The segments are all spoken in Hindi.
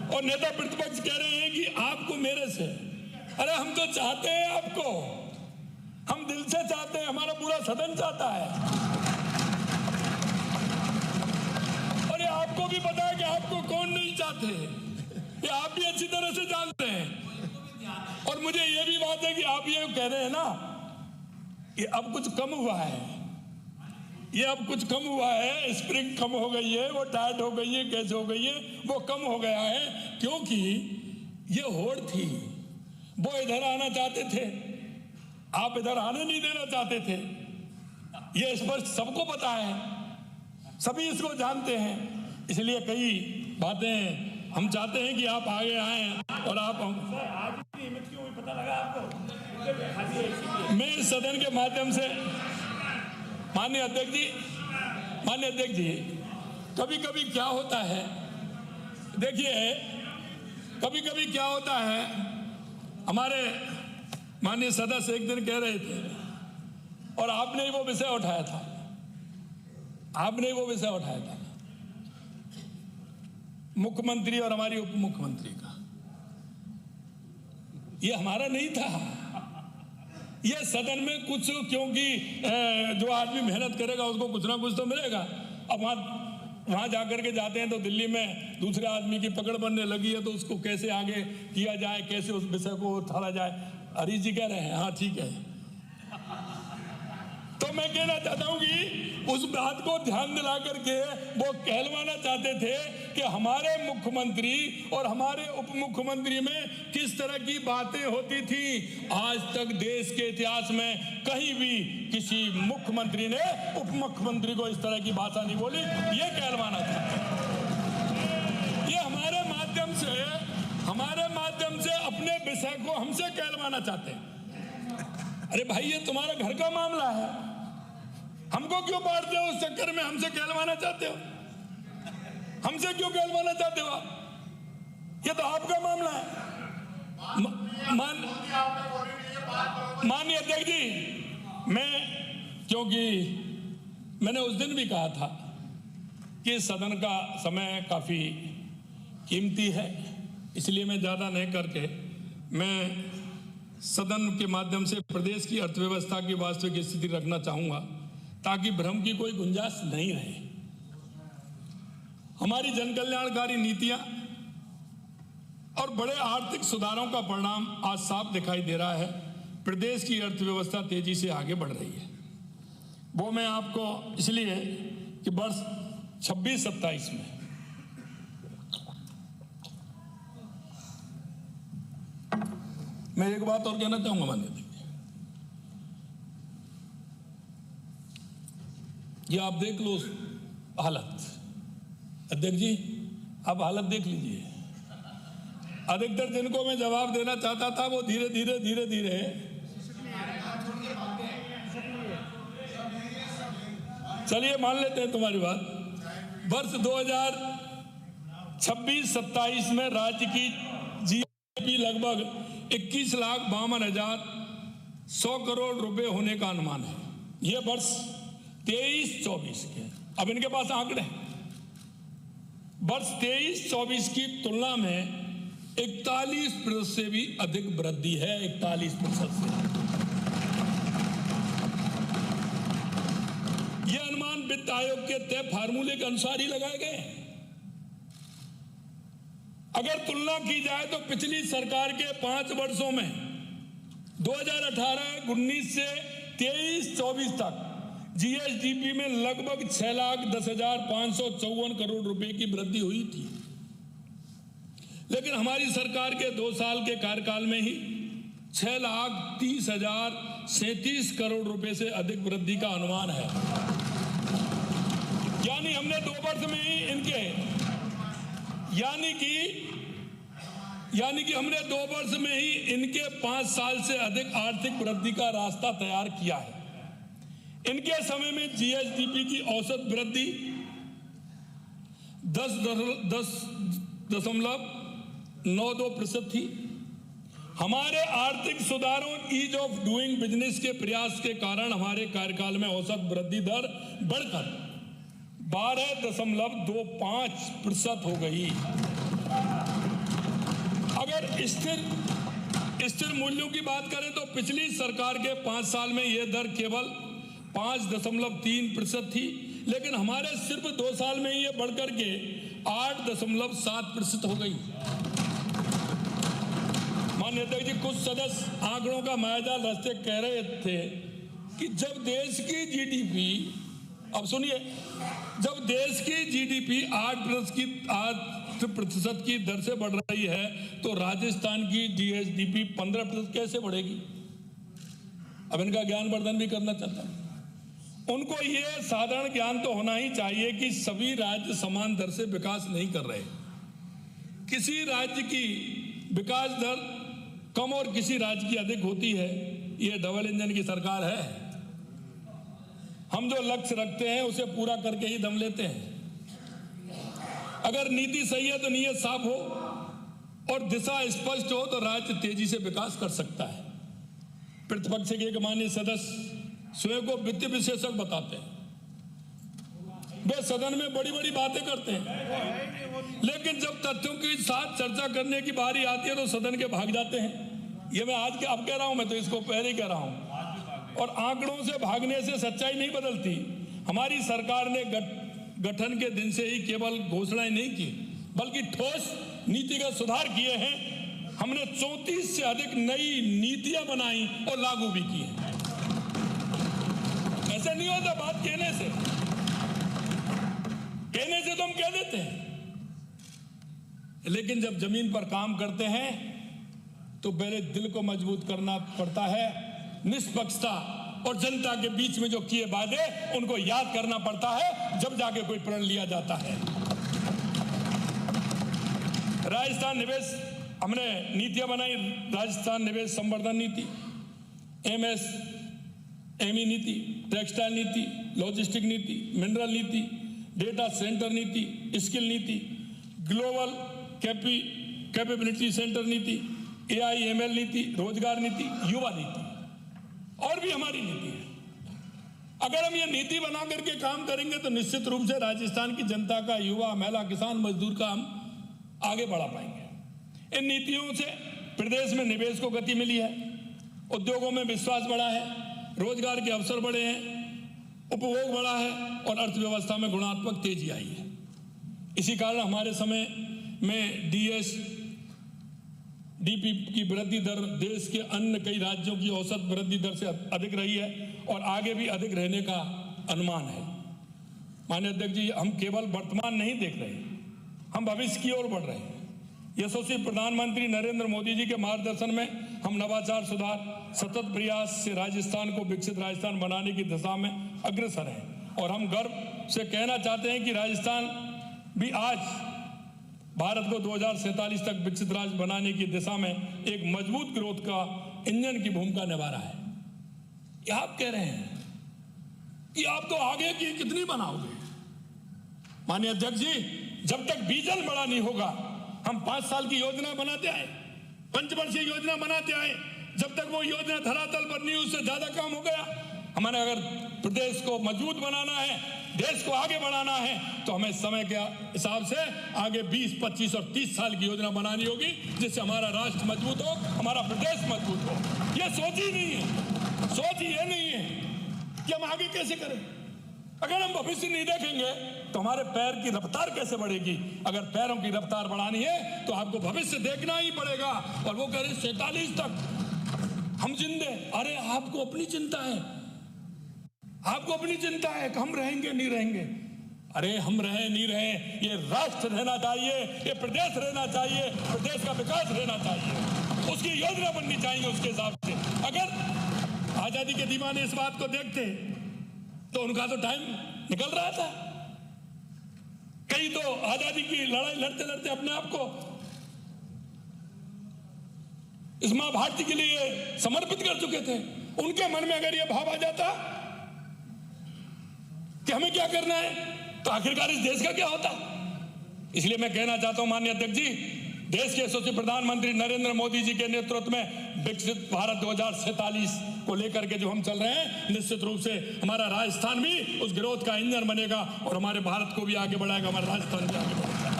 और नेता प्रतिपक्ष कह रहे हैं कि आपको मेरे से। अरे हम तो चाहते हैं आपको, हम दिल से चाहते हैं, हमारा पूरा सदन चाहता है। और ये आपको भी पता है कि आपको कौन नहीं चाहते, ये आप भी अच्छी तरह से जानते हैं। और मुझे ये भी बात है कि आप ये कह रहे हैं ना कि अब कुछ कम हुआ है, ये अब कुछ कम हुआ है, स्प्रिंग कम हो गई है, वो टाइट हो गई है, कैसे हो गई है, वो कम हो गया है क्योंकि ये होड़ थी। वो इधर आना चाहते थे, आप इधर आने नहीं देना चाहते थे। ये स्पष्ट सबको पता है, सभी इसको जानते हैं। इसलिए कई बातें हम चाहते हैं कि आप आगे आएं और आप आज इतनी हिम्मत क्यों हुई पता लगा आपको? मैं इस सदन के माध्यम से माननीय अध्यक्ष जी, कभी कभी क्या होता है, देखिए कभी कभी क्या होता है, हमारे माननीय सदस्य एक दिन कह रहे थे और आपने ही वो विषय उठाया था, मुख्यमंत्री और हमारी उप मुख्यमंत्री का। ये हमारा नहीं था, ये सदन में कुछ, क्योंकि जो आदमी मेहनत करेगा उसको कुछ ना कुछ तो मिलेगा। अब वहां जाकर के जाते हैं तो दिल्ली में दूसरे आदमी की पकड़ बनने लगी है, तो उसको कैसे आगे किया जाए, कैसे उस विषय को उठाया जाए। हरीश जी कह रहे हैं हाँ ठीक है। तो मैं कहना चाहता हूं कि उस बात को ध्यान दिला करके वो कहलवाना चाहते थे कि हमारे मुख्यमंत्री और हमारे उप मुख्यमंत्री में किस तरह की बातें होती थी। आज तक देश के इतिहास में कहीं भी किसी मुख्यमंत्री ने उप मुख्यमंत्री को इस तरह की भाषा नहीं बोली, ये कहलवाना था। ये हमारे माध्यम से अपने विषय को हमसे कहलवाना चाहते हैं। अरे भाई ये तुम्हारा घर का मामला है, हमको क्यों बांटते हो उस चक्कर में? हमसे कहलवाना चाहते हो, हमसे क्यों कहलवाना चाहते हो आप? ये तो आपका मामला है। माननीय अध्यक्ष जी, क्योंकि मैंने उस दिन भी कहा था कि सदन का समय काफी कीमती है, इसलिए मैं ज्यादा नहीं करके मैं सदन के माध्यम से प्रदेश की अर्थव्यवस्था की वास्तविक स्थिति रखना चाहूंगा, ताकि भ्रम की कोई गुंजाइश नहीं रहे। हमारी जनकल्याणकारी नीतियां और बड़े आर्थिक सुधारों का परिणाम आज साफ दिखाई दे रहा है। प्रदेश की अर्थव्यवस्था तेजी से आगे बढ़ रही है। वो मैं आपको इसलिए कि वर्ष 26-27 में मैं एक बात और कहना चाहूंगा माननीय अध्यक्ष, ये आप देख लो हालत। अध्यक्ष जी आप हालत देख लीजिए। अधिकतर जिनको मैं जवाब देना चाहता था वो धीरे धीरे चलिए मान लेते हैं तुम्हारी बात। वर्ष 2026-27 में राज्य की जीडीपी लगभग 21,52,100 करोड़ रुपए होने का अनुमान है। यह वर्ष 23-24 के, अब इनके पास आंकड़े हैं। वर्ष 23-24 की तुलना में 41% से भी अधिक वृद्धि है, 41% से। यह अनुमान वित्त आयोग के तय फार्मूले के अनुसार ही लगाए गए। अगर तुलना की जाए तो पिछली सरकार के 5 वर्षों में 2018-19 से 23-24 तक जीएसडीपी में लगभग 6,10,554 करोड़ रुपए की वृद्धि हुई थी। लेकिन हमारी सरकार के 2 साल के कार्यकाल में ही 6,30,037 करोड़ रुपए से अधिक वृद्धि का अनुमान है। यानी हमने 2 वर्ष में ही इनके यानी कि हमने 2 वर्ष में ही इनके 5 साल से अधिक आर्थिक वृद्धि का रास्ता तैयार किया है। इनके समय में जीएसडीपी की औसत वृद्धि 10.92% थी। हमारे आर्थिक सुधारों, ईज ऑफ डूइंग बिजनेस के प्रयास के कारण हमारे कार्यकाल में औसत वृद्धि दर बढ़कर 12.25% हो गई। अगर स्थिर मूल्यों की बात करें तो पिछली सरकार के 5 साल में यह दर केवल 5.3% थी, लेकिन हमारे सिर्फ 2 साल में ये बढ़कर के 8.7% हो गई। माननीय अध्यक्ष जी, कुछ सदस्य आंकड़ों का मायाजाल रचते कह रहे थे कि जब देश की जीडीपी, अब सुनिए, जब देश की जीडीपी 8% की दर से बढ़ रही है तो राजस्थान की जीएसडीपी 15% कैसे बढ़ेगी? अब इनका ज्ञान वर्धन भी करना चाहता हूं। उनको यह साधारण ज्ञान तो होना ही चाहिए कि सभी राज्य समान दर से विकास नहीं कर रहे। किसी राज्य की विकास दर कम और किसी राज्य की अधिक होती है। यह डबल इंजन की सरकार है। हम जो लक्ष्य रखते हैं उसे पूरा करके ही दम लेते हैं। अगर नीति सही है तो नीयत साफ हो और दिशा स्पष्ट हो तो राज्य तेजी से विकास कर सकता है। प्रतिपक्ष के एक माननीय सदस्य स्वयं को वित्तीय विशेषज्ञ बताते हैं। वे सदन में बड़ी बड़ी बातें करते हैं, लेकिन जब तथ्यों के साथ चर्चा करने की बारी आती है तो सदन के भाग जाते हैं। ये मैं आज के अब कह रहा हूं, मैं तो इसको पहले ही कह रहा हूं। और आंकड़ों से भागने से सच्चाई नहीं बदलती। हमारी सरकार ने गठन के दिन से ही केवल घोषणाएं नहीं की, बल्कि ठोस नीतिगत सुधार किए हैं। हमने 34 से अधिक नई नीतियां बनाई और लागू भी की हैं। ऐसा नहीं होता बात कहने से तो हम कह देते हैं, लेकिन जब जमीन पर काम करते हैं तो पहले दिल को मजबूत करना पड़ता है। निष्पक्षता और जनता के बीच में जो किए वादे उनको याद करना पड़ता है, जब जाके कोई प्रण लिया जाता है। राजस्थान निवेश, हमने नीतियां बनाई। राजस्थान निवेश संवर्धन नीति, एमएसएमई नीति, टेक्सटाइल नीति, लॉजिस्टिक नीति, मिनरल नीति, डेटा सेंटर नीति, स्किल नीति, ग्लोबल कैपेबिलिटी सेंटर नीति, AIML नीति, रोजगार नीति, युवा नीति, और भी हमारी नीति है। अगर हम ये नीति बना करके काम करेंगे तो निश्चित रूप से राजस्थान की जनता का, युवा, महिला, किसान, मजदूर का हम आगे बढ़ा पाएंगे। इन नीतियों से प्रदेश में निवेश को गति मिली है, उद्योगों में विश्वास बढ़ा है, रोजगार के अवसर बढ़े हैं, उपभोग बढ़ा है और अर्थव्यवस्था में गुणात्मक तेजी आई है। इसी कारण हमारे समय में DP की वृद्धि दर देश के अन्य कई राज्यों की औसत वृद्धि दर से अधिक रही है और आगे भी अधिक रहने का अनुमान है। माननीय अध्यक्ष जी, हम केवल वर्तमान नहीं देख रहे, हम भविष्य की ओर बढ़ रहे हैं। यशस्वी प्रधानमंत्री नरेंद्र मोदी जी के मार्गदर्शन में हम नवाचार, सुधार, सतत प्रयास से राजस्थान को विकसित राजस्थान बनाने की दिशा में अग्रसर हैं। और हम गर्व से कहना चाहते हैं कि राजस्थान भी आज भारत को 2047 तक विकसित राज्य बनाने की दिशा में एक मजबूत ग्रोथ का इंजन की भूमिका निभा रहा है। क्या आप कह रहे हैं कि आप तो आगे की कितनी बनाओगे? माननीय अध्यक्ष जी, जब तक विजन बड़ा नहीं होगा, हम 5 साल की योजना बनाते आए, पंचवर्षीय योजना बनाते आए, जब तक वो योजना धरातल पर नहीं, उससे ज्यादा काम हो गया। हमारे अगर प्रदेश को मजबूत बनाना है, देश को आगे बढ़ाना है, तो हमें समय के हिसाब से आगे 20, 25 और 30 साल की योजना बनानी होगी, जिससे हमारा राष्ट्र मजबूत हो, हमारा प्रदेश मजबूत हो। ये सोच ही नहीं है, सोच ये नहीं है कि हम आगे कैसे करें। अगर हम भविष्य नहीं देखेंगे तो हमारे पैर की रफ्तार कैसे बढ़ेगी? अगर पैरों की रफ्तार बढ़ानी है तो आपको भविष्य देखना ही पड़ेगा। और वो कह रहे 47 तक हम जिंदे। अरे आपको अपनी चिंता है, आपको अपनी चिंता है कि हम रहेंगे नहीं रहेंगे। अरे हम रहे नहीं रहे, ये राष्ट्र रहना चाहिए, ये प्रदेश रहना चाहिए, प्रदेश का विकास रहना चाहिए, उसकी योजना बननी चाहिए उसके हिसाब से। अगर आजादी के दीवाने इस बात को देखते तो उनका तो टाइम निकल रहा था। कई तो आजादी की लड़ाई लड़ते लड़ते अपने आप को इस मां भारती के लिए समर्पित कर चुके थे। उनके मन में अगर यह भाव आ जाता कि हमें क्या करना है, तो आखिरकार इस देश का क्या होता? इसलिए मैं कहना चाहता हूं माननीय अध्यक्ष जी, देश के यशस्वी प्रधानमंत्री नरेंद्र मोदी जी के नेतृत्व में विकसित भारत 2047 को लेकर के जो हम चल रहे हैं, निश्चित रूप से हमारा राजस्थान भी उस ग्रोथ का इंजन बनेगा और हमारे भारत को भी आगे बढ़ाएगा, हमारा राजस्थान भी आगे बढ़ेगा।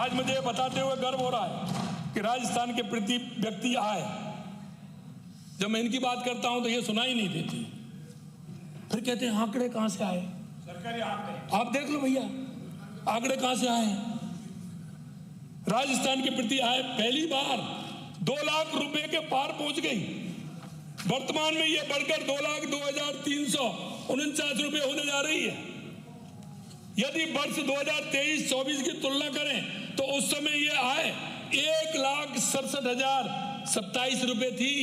आज मुझे ये बताते हुए गर्व हो रहा है कि राजस्थान के प्रति व्यक्ति आए। जब मैं इनकी बात करता हूं तो ये सुनाई नहीं देती, फिर कहते हैं आंकड़े कहां से आए? सरकारी आंकड़े आप देख लो भैया, आंकड़े कहां से आए? राजस्थान के प्रति आए पहली बार 2 लाख रुपए के पार पहुंच गई। वर्तमान में यह बढ़कर 2,02,349 रुपए होने जा रही है। यदि वर्ष 2023-24 की तुलना करें तो उस समय यह आय 1,67,027 रुपए थी,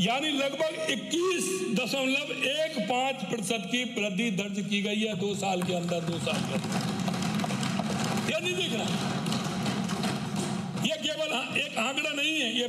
यानी लगभग 21.15% की वृद्धि दर्ज की गई है 2 साल के अंदर। 2 साल के अंदर यह नहीं दिख रहा, यह केवल एक आंकड़ा नहीं है, यह